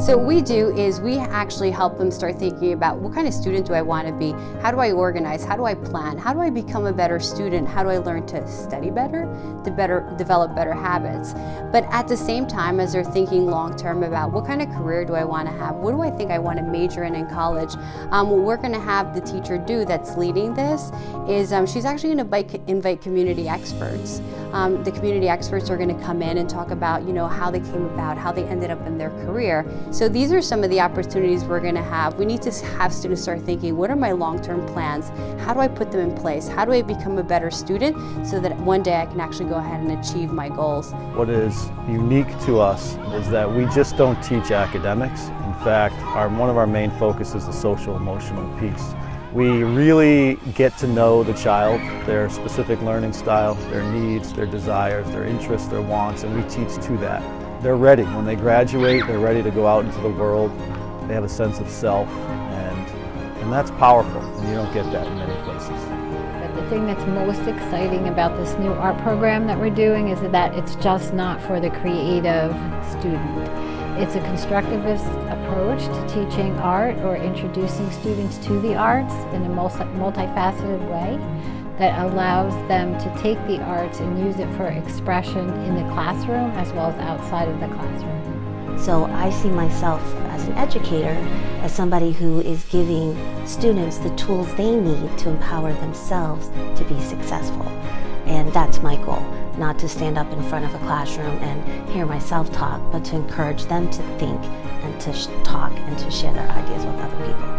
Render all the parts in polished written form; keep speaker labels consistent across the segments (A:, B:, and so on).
A: So what we do is we actually help them start thinking about what kind of student do I want to be? How do I organize? How do I plan? How do I become a better student? How do I learn to study better, to develop better habits? But at the same time, as they're thinking long term about what kind of career do I want to have? What do I think I want to major in college? What we're going to have the teacher do that's leading this is she's actually going to invite community experts. The community experts are going to come in and talk about, how they came about, how they ended up in their career. So these are some of the opportunities we're going to have. We need to have students start thinking, what are my long-term plans? How do I put them in place? How do I become a better student so that one day I can actually go ahead and achieve my goals?
B: What is unique to us is that we just don't teach academics. In fact, one of our main focus is the social-emotional piece. We really get to know the child, their specific learning style, their needs, their desires, their interests, their wants, and we teach to that. They're ready. When they graduate, they're ready to go out into the world. They have a sense of self, and that's powerful, and you don't get that in many places.
C: But the thing that's most exciting about this new art program that we're doing is that it's just not for the creative student. It's a constructivist approach to teaching art or introducing students to the arts in a multifaceted way that allows them to take the arts and use it for expression in the classroom as well as outside of the classroom.
D: So I see myself as an educator, as somebody who is giving students the tools they need to empower themselves to be successful. And that's my goal, not to stand up in front of a classroom and hear myself talk, but to encourage them to think and to talk and to share their ideas with other people.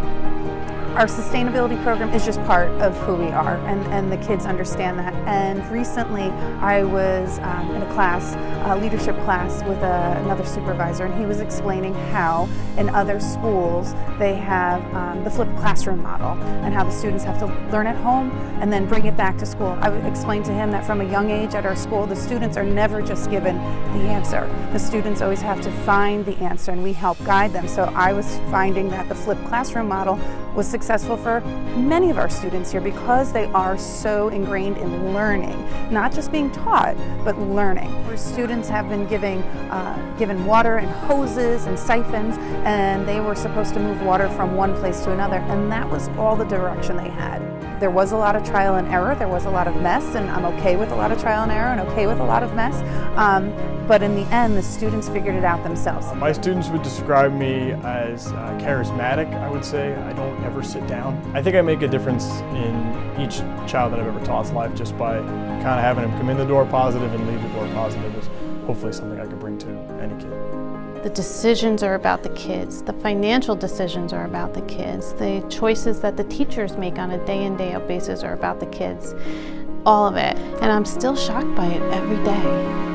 E: Our sustainability program is just part of who we are, and the kids understand that. And recently I was in a class, a leadership class with another supervisor, and he was explaining how in other schools they have the flipped classroom model and how the students have to learn at home and then bring it back to school. I would explain to him that from a young age at our school, the students are never just given the answer. The students always have to find the answer, and we help guide them. So I was finding that the flipped classroom model was successful for many of our students here because they are so ingrained in learning, not just being taught, but learning. Our students have been given water and hoses and siphons, and they were supposed to move water from one place to another, and that was all the direction they had. There was a lot of trial and error, there was a lot of mess, and I'm okay with a lot of trial and error and okay with a lot of mess, but in the end, the students figured it out themselves.
F: My students would describe me as charismatic, I would say. I don't ever sit down. I think I make a difference in each child that I've ever taught's life just by kind of having them come in the door positive and leave the door positive is hopefully something I could bring to any kid.
G: The decisions are about the kids. The financial decisions are about the kids. The choices that the teachers make on a day in, day out basis are about the kids. All of it. And I'm still shocked by it every day.